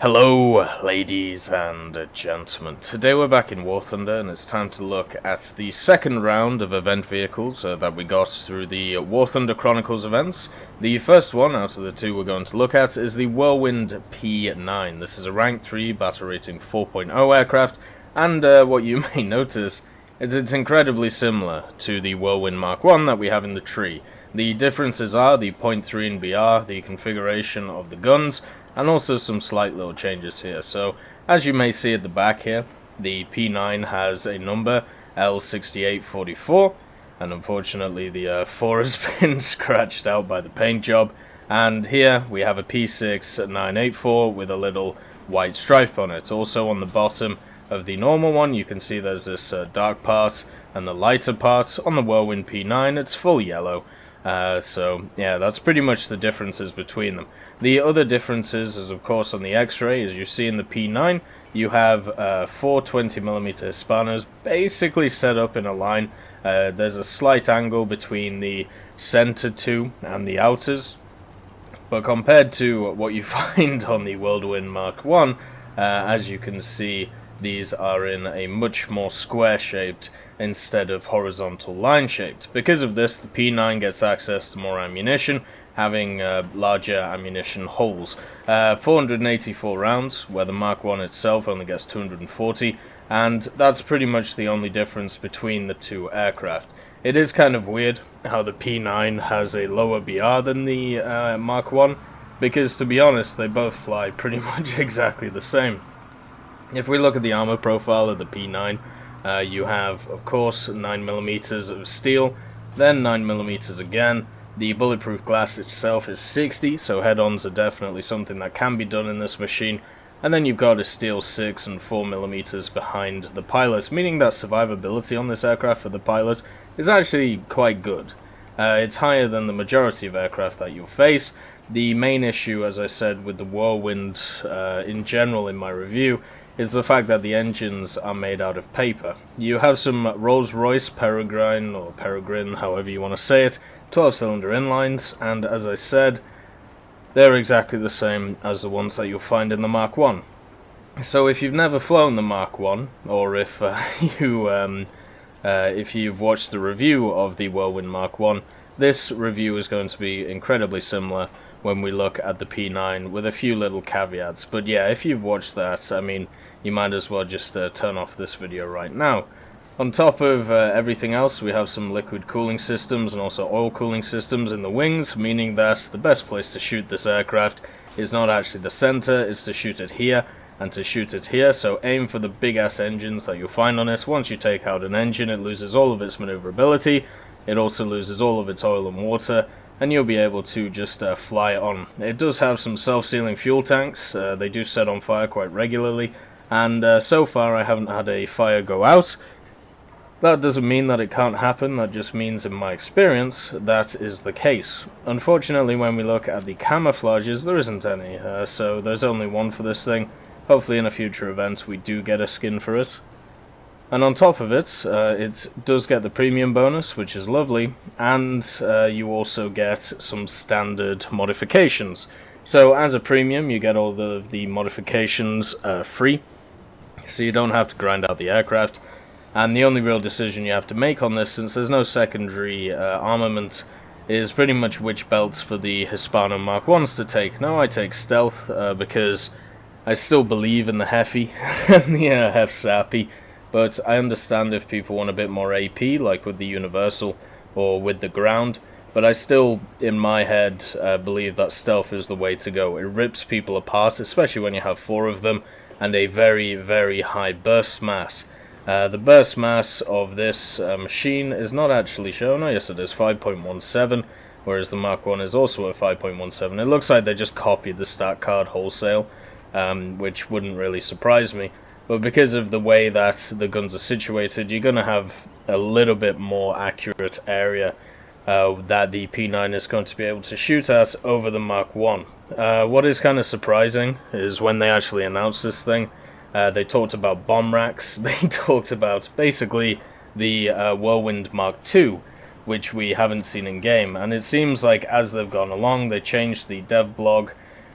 Hello ladies and gentlemen, today we're back in War Thunder and it's time to look at the second round of event vehicles that we got through the War Thunder Chronicles events. The first one out of the two we're going to look at is the Whirlwind P.9. This is a rank 3 battle rating 4.0 aircraft, and what you may notice is it's incredibly similar to the Whirlwind Mark 1 that we have in the tree. The differences are the .3 in BR, the configuration of the guns, and also some slight little changes here. So, as you may see at the back here, the P9 has a number, L6844, and unfortunately the 4 has been scratched out by the paint job. And here we have a P6984 with a little white stripe on it. Also on the bottom of the normal one, you can see there's this dark part and the lighter part. On the Whirlwind P9, it's full yellow. So yeah, that's pretty much the differences between them. The other differences is of course on the X-ray. As you see in the P9, you have 4 20mm Hispanos basically set up in a line. There's a slight angle between the center two and the outers, but compared to what you find on the Whirlwind Mark 1, as you can see, these are in a much more square-shaped instead of horizontal line-shaped. Because of this, the P9 gets access to more ammunition, having larger ammunition holes. 484 rounds, where the Mark 1 itself only gets 240, and that's pretty much the only difference between the two aircraft. It is kind of weird how the P9 has a lower BR than the Mark 1, because to be honest, they both fly pretty much exactly the same. If we look at the armor profile of the P9, you have, of course, 9mm of steel, then 9mm again. The bulletproof glass itself is 60, so head-ons are definitely something that can be done in this machine. And then you've got a steel 6 and 4mm behind the pilot, meaning that survivability on this aircraft for the pilot is actually quite good. It's higher than the majority of aircraft that you'll face. The main issue, as I said, with the Whirlwind in general in my review, is the fact that the engines are made out of paper. You have some Rolls-Royce Peregrine, or Peregrine, however you want to say it, 12-cylinder inlines, and as I said, they're exactly the same as the ones that you'll find in the Mark 1. So if you've never flown the Mark 1, or if you've watched the review of the Whirlwind Mark 1, this review is going to be incredibly similar when we look at the P9 with a few little caveats. But yeah, if you've watched that, I mean, you might as well just turn off this video right now. On top of everything else, we have some liquid cooling systems and also oil cooling systems in the wings, meaning that the best place to shoot this aircraft is not actually the center, it's to shoot it here and to shoot it here. So aim for the big ass engines that you'll find on it. Once you take out an engine, it loses all of its maneuverability, it also loses all of its oil and water, and you'll be able to just fly on. It does have some self-sealing fuel tanks, they do set on fire quite regularly, and so far I haven't had a fire go out. That doesn't mean that it can't happen, that just means in my experience that is the case. Unfortunately, when we look at the camouflages, there isn't any, so there's only one for this thing. Hopefully in a future event we do get a skin for it. And on top of it, it does get the premium bonus, which is lovely, and you also get some standard modifications. So as a premium, you get all of the modifications free, so you don't have to grind out the aircraft. And the only real decision you have to make on this, since there's no secondary armament, is pretty much which belts for the Hispano Mark 1s to take. Now I take Stealth because I still believe in the Heffy and the Hef Sappy, but I understand if people want a bit more AP, like with the Universal or with the Ground, but I still, in my head, believe that Stealth is the way to go. It rips people apart, especially when you have 4 of them, and a very, very high burst mass. The burst mass of this machine is not actually shown. Oh yes, it is 5.17, whereas the Mark 1 is also at 5.17. It looks like they just copied the stat card wholesale, which wouldn't really surprise me. But because of the way that the guns are situated, you're going to have a little bit more accurate area that the P9 is going to be able to shoot at over the Mark 1. What is kind of surprising is when they actually announced this thing, they talked about bomb racks, they talked about basically the Whirlwind Mark 2, which we haven't seen in game, and it seems like as they've gone along, they changed the dev blog.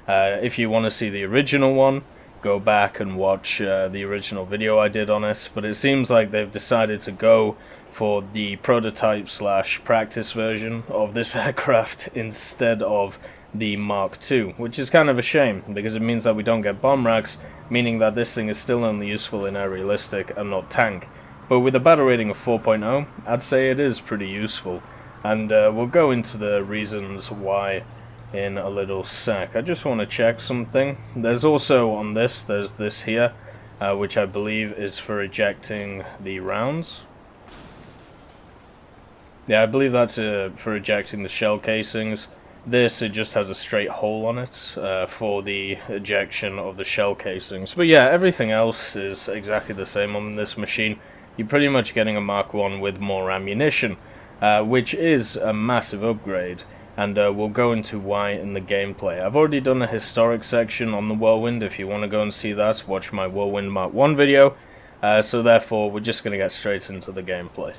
If you want to see the original one, go back and watch the original video I did on it, but it seems like they've decided to go for the prototype / practice version of this aircraft instead of the Mark II, which is kind of a shame, because it means that we don't get bomb racks, meaning that this thing is still only useful in aerialistic and not tank. But with a battle rating of 4.0, I'd say it is pretty useful, and we'll go into the reasons why in a little sec. I just want to check something. There's also on this, there's this here, which I believe is for ejecting the rounds. Yeah, I believe that's for ejecting the shell casings. This, it just has a straight hole on it for the ejection of the shell casings. But yeah, everything else is exactly the same on this machine. You're pretty much getting a Mark 1 with more ammunition, which is a massive upgrade, and we'll go into why in the gameplay. I've already done a historic section on the Whirlwind. If you want to go and see that, watch my Whirlwind Mark 1 video, so therefore we're just going to get straight into the gameplay.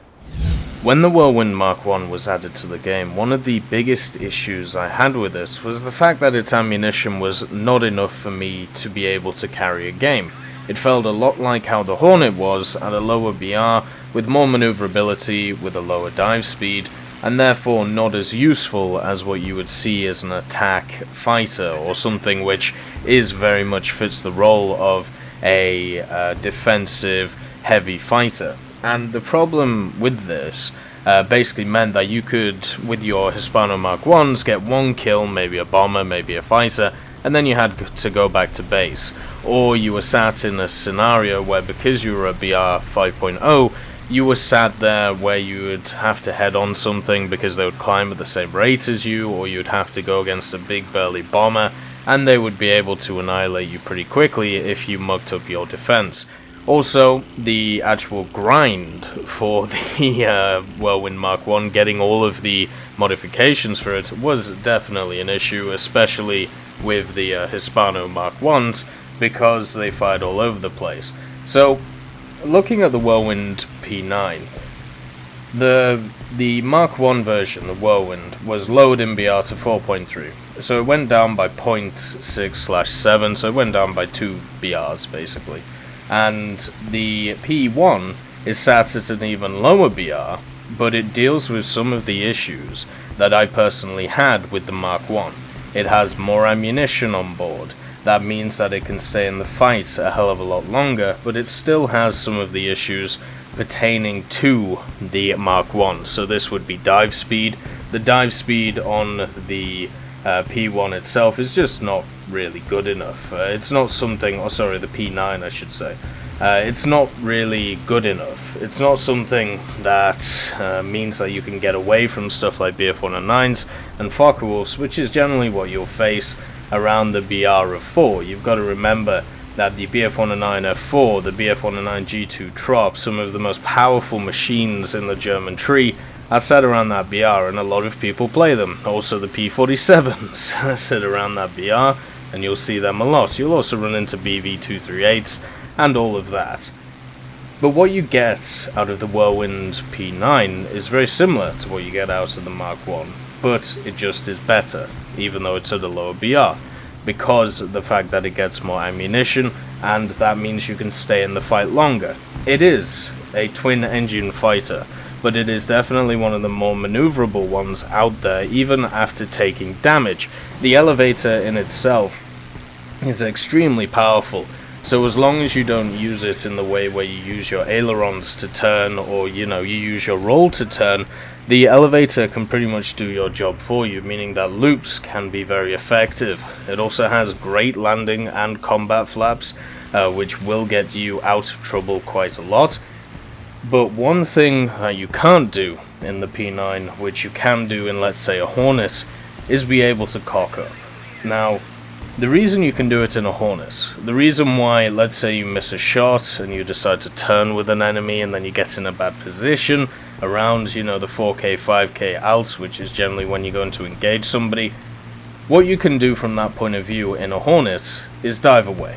When the Whirlwind Mark 1 was added to the game, one of the biggest issues I had with it was the fact that its ammunition was not enough for me to be able to carry a game. It felt a lot like how the Hornet was at a lower BR, with more maneuverability, with a lower dive speed, and therefore not as useful as what you would see as an attack fighter, or something which is very much fits the role of a defensive heavy fighter. And the problem with this basically meant that you could, with your Hispano Mark 1s, get one kill, maybe a bomber, maybe a fighter, and then you had to go back to base. Or you were sat in a scenario where, because you were a BR 5.0, you were sat there where you would have to head on something because they would climb at the same rate as you, or you'd have to go against a big burly bomber, and they would be able to annihilate you pretty quickly if you mucked up your defense. Also, the actual grind for the Whirlwind Mark 1, getting all of the modifications for it, was definitely an issue, especially with the Hispano Mark 1s, because they fired all over the place. So, looking at the Whirlwind P9, the Mark 1 version, the Whirlwind, was lowered in BR to 4.3. So it went down by 0.6/7, so it went down by 2 BRs, basically. And the P1 is sat at an even lower BR, but it deals with some of the issues that I personally had with the Mark 1. It has more ammunition on board. That means that it can stay in the fight a hell of a lot longer, but it still has some of the issues pertaining to the Mark 1. So this would be dive speed. The dive speed on the P1 itself is just not really good enough. It's not something, the P9 I should say. It's not really good enough. It's not something that means that you can get away from stuff like BF-109s and Focke-Wulfs, which is generally what you'll face around the BR of 4. You've got to remember that the BF-109 F4, the BF-109 G2 Trop, some of the most powerful machines in the German tree, are set around that BR, and a lot of people play them. Also the P-47s sit around that BR, and you'll see them a lot. You'll also run into BV-238s and all of that. But what you get out of the Whirlwind P9 is very similar to what you get out of the Mark 1, but it just is better, even though it's at a lower BR, because of the fact that it gets more ammunition, and that means you can stay in the fight longer. It is a twin-engine fighter, but it is definitely one of the more maneuverable ones out there, even after taking damage. The elevator in itself is extremely powerful, so as long as you don't use it in the way where you use your ailerons to turn, or you use your roll to turn, the elevator can pretty much do your job for you, meaning that loops can be very effective. It also has great landing and combat flaps, which will get you out of trouble quite a lot. But one thing that you can't do in the P9, which you can do in, let's say, a Hornet, is be able to cock up. Now, the reason you can do it in a Hornet, the reason why, let's say you miss a shot and you decide to turn with an enemy and then you get in a bad position, around, you know, the 4K, 5K outs, which is generally when you're going to engage somebody, what you can do from that point of view in a Hornet is dive away.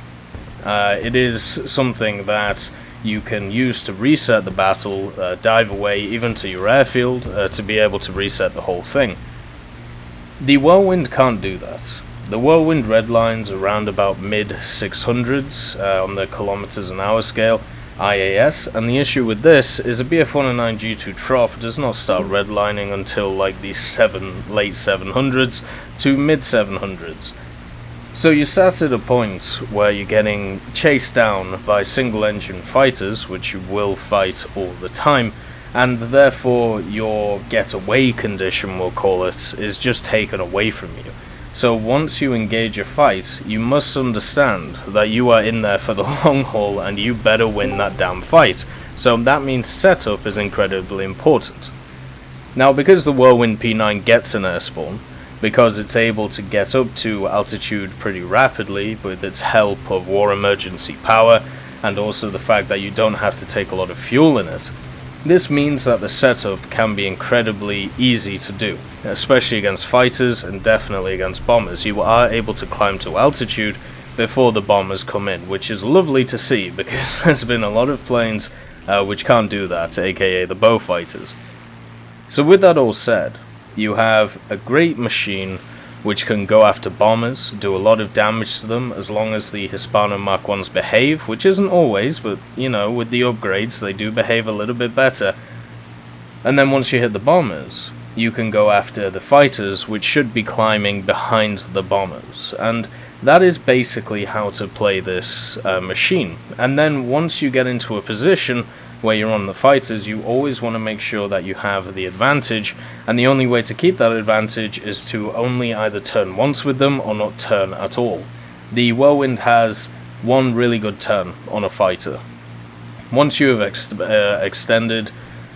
It is something that you can use to reset the battle, dive away even to your airfield, to be able to reset the whole thing. The Whirlwind can't do that. The Whirlwind redlines around about mid 600s on the kilometers an hour scale, IAS, and the issue with this is a BF-109 G2 Trop does not start redlining until like the late 700s to mid 700s. So you start at a point where you're getting chased down by single-engine fighters, which you will fight all the time, and therefore your getaway condition, we'll call it, is just taken away from you. So once you engage a fight, you must understand that you are in there for the long haul and you better win that damn fight. So that means setup is incredibly important. Now, because the Whirlwind P.9 gets an airspawn, because it's able to get up to altitude pretty rapidly with its help of war emergency power, and also the fact that you don't have to take a lot of fuel in it, this means that the setup can be incredibly easy to do, especially against fighters and definitely against bombers. You are able to climb to altitude before the bombers come in, which is lovely to see because there's been a lot of planes which can't do that, aka the bow fighters. So with that all said, you have a great machine which can go after bombers, do a lot of damage to them as long as the Hispano Mark 1s behave, which isn't always, but you know, with the upgrades they do behave a little bit better. And then once you hit the bombers, you can go after the fighters, which should be climbing behind the bombers. And that is basically how to play this machine. And then once you get into a position where you're on the fighters, you always want to make sure that you have the advantage, and the only way to keep that advantage is to only either turn once with them or not turn at all. The Whirlwind has one really good turn on a fighter. Once you have extended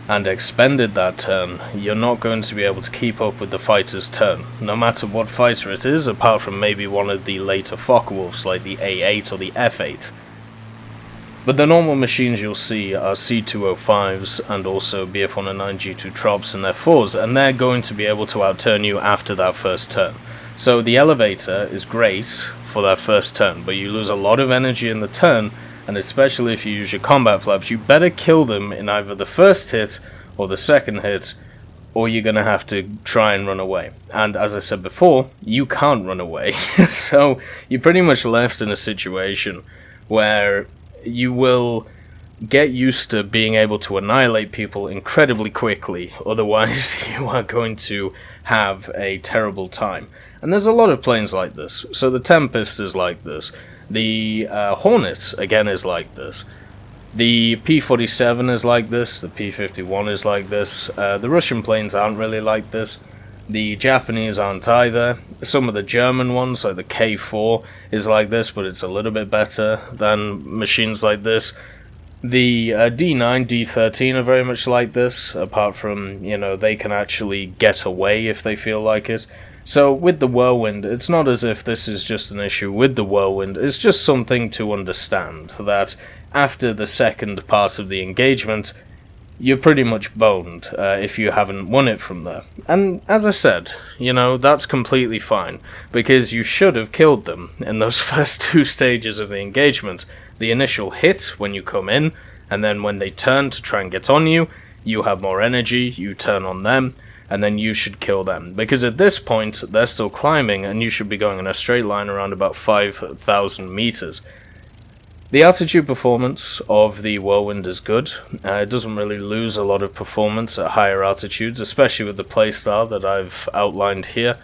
and expended that turn, you're not going to be able to keep up with the fighter's turn, no matter what fighter it is, apart from maybe one of the later Focke-Wulfs like the A8 or the F8. But the normal machines you'll see are C205s and also BF-109 G2 Trops and their 4s, and they're going to be able to outturn you after that first turn. So the elevator is great for that first turn, but you lose a lot of energy in the turn, and especially if you use your combat flaps, you better kill them in either the first hit or the second hit, or you're going to have to try and run away. And as I said before, you can't run away, so you're pretty much left in a situation where you will get used to being able to annihilate people incredibly quickly, otherwise you are going to have a terrible time. And there's a lot of planes like this. So the Tempest is like this, the Hornet again is like this, the P-47 is like this, the P-51 is like this, the Russian planes aren't really like this, the Japanese aren't either. Some of the German ones, like the K4, is like this, but it's a little bit better than machines like this. The D9, D13 are very much like this, apart from, you know, they can actually get away if they feel like it. So with the Whirlwind, it's not as if this is just an issue with the Whirlwind, it's just something to understand, that after the second part of the engagement, you're pretty much boned if you haven't won it from there. And as I said, you know, that's completely fine, because you should have killed them in those first two stages of the engagement. The initial hit when you come in, and then when they turn to try and get on you, you have more energy, you turn on them, and then you should kill them. Because at this point, they're still climbing, and you should be going in a straight line around about 5,000 meters. The altitude performance of the Whirlwind is good. It doesn't really lose a lot of performance at higher altitudes, especially with the playstyle that I've outlined here.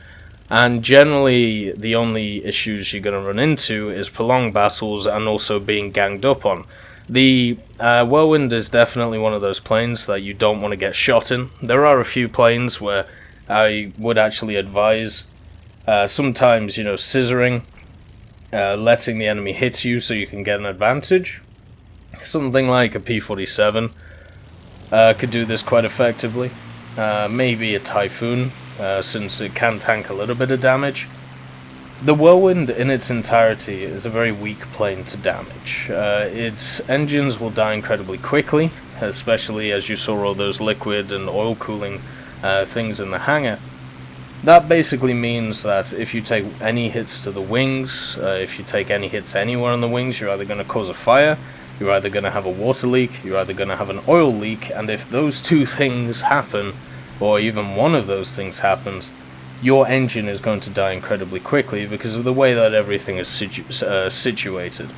And generally, the only issues you're going to run into is prolonged battles and also being ganged up on. The Whirlwind is definitely one of those planes that you don't want to get shot in. There are a few planes where I would actually advise sometimes, you know, scissoring, letting the enemy hit you so you can get an advantage. Something like a P-47 could do this quite effectively. Maybe a Typhoon, since it can tank a little bit of damage. The Whirlwind in its entirety is a very weak plane to damage. Its engines will die incredibly quickly, especially as you saw all those liquid and oil cooling things in the hangar. That basically means that if you take any hits to the wings, if you take any hits anywhere on the wings, you're either going to cause a fire, you're either going to have a water leak, you're either going to have an oil leak, and if those two things happen, or even one of those things happens, your engine is going to die incredibly quickly because of the way that everything is situated.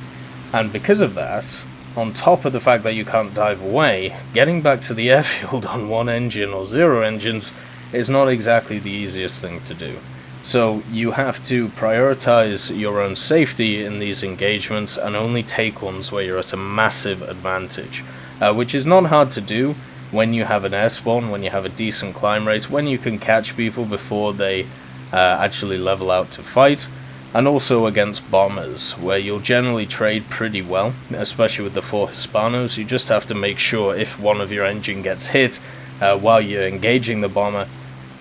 And because of that, on top of the fact that you can't dive away, getting back to the airfield on one engine or zero engines is not exactly the easiest thing to do. So you have to prioritize your own safety in these engagements and only take ones where you're at a massive advantage, which is not hard to do when you have an air spawn, when you have a decent climb rate, when you can catch people before they actually level out to fight, and also against bombers, where you'll generally trade pretty well, especially with the 4 Hispanos. You just have to make sure if one of your engine gets hit while you're engaging the bomber,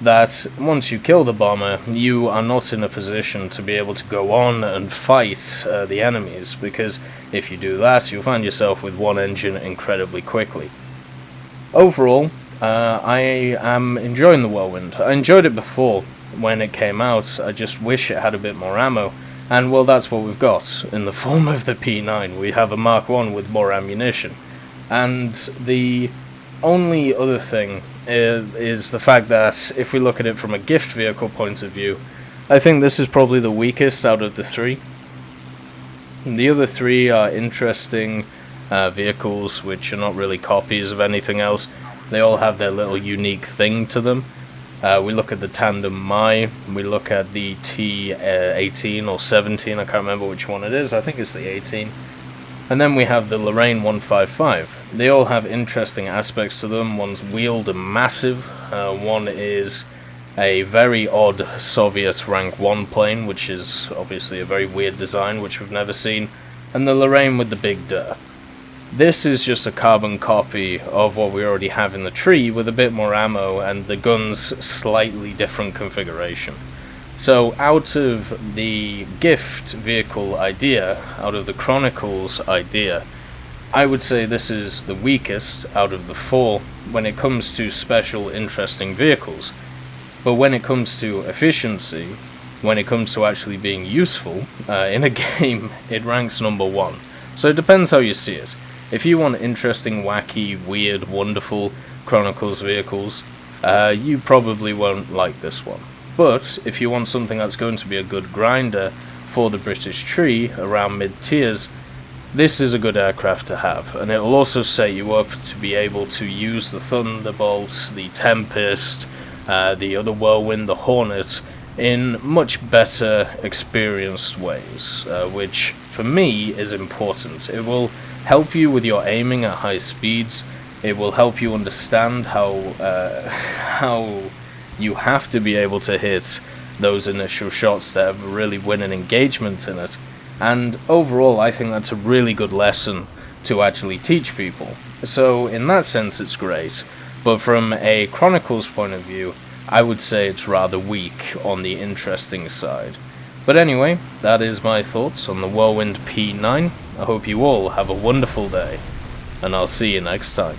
that once you kill the bomber, you are not in a position to be able to go on and fight the enemies, because if you do that, you'll find yourself with one engine incredibly quickly. Overall, I am enjoying the Whirlwind. I enjoyed it before when it came out. I just wish it had a bit more ammo, and well, that's what we've got in the form of the P9. We have a Mark 1 with more ammunition, and the only other thing is the fact that if we look at it from a gift vehicle point of view, I think this is probably the weakest out of the 3. The other 3 are interesting vehicles which are not really copies of anything else. They all have their little unique thing to them. We look at the Tandem Mai, we look at the T18 or 17, I can't remember which one it is, I think it's the 18. And then we have the Lorraine 155. They all have interesting aspects to them. One's wheeled and massive, one is a very odd Soviet rank 1 plane, which is obviously a very weird design which we've never seen, and the Lorraine with the big dir. This is just a carbon copy of what we already have in the tree with a bit more ammo and the gun's slightly different configuration. So out of the gift vehicle idea, out of the Chronicles idea, I would say this is the weakest out of the 4 when it comes to special interesting vehicles. But when it comes to efficiency, when it comes to actually being useful in a game, it ranks number 1. So it depends how you see it. If you want interesting, wacky, weird, wonderful Chronicles vehicles, you probably won't like this one. But if you want something that's going to be a good grinder for the British tree around mid-tiers, this is a good aircraft to have, and it will also set you up to be able to use the Thunderbolt, the Tempest, the other Whirlwind, the Hornet, in much better experienced ways, which for me is important. It will help you with your aiming at high speeds. It will help you understand how you have to be able to hit those initial shots to really win an engagement in it. And overall, I think that's a really good lesson to actually teach people. So in that sense, it's great. But from a Chronicles point of view, I would say it's rather weak on the interesting side. But anyway, that is my thoughts on the Whirlwind P9. I hope you all have a wonderful day, and I'll see you next time.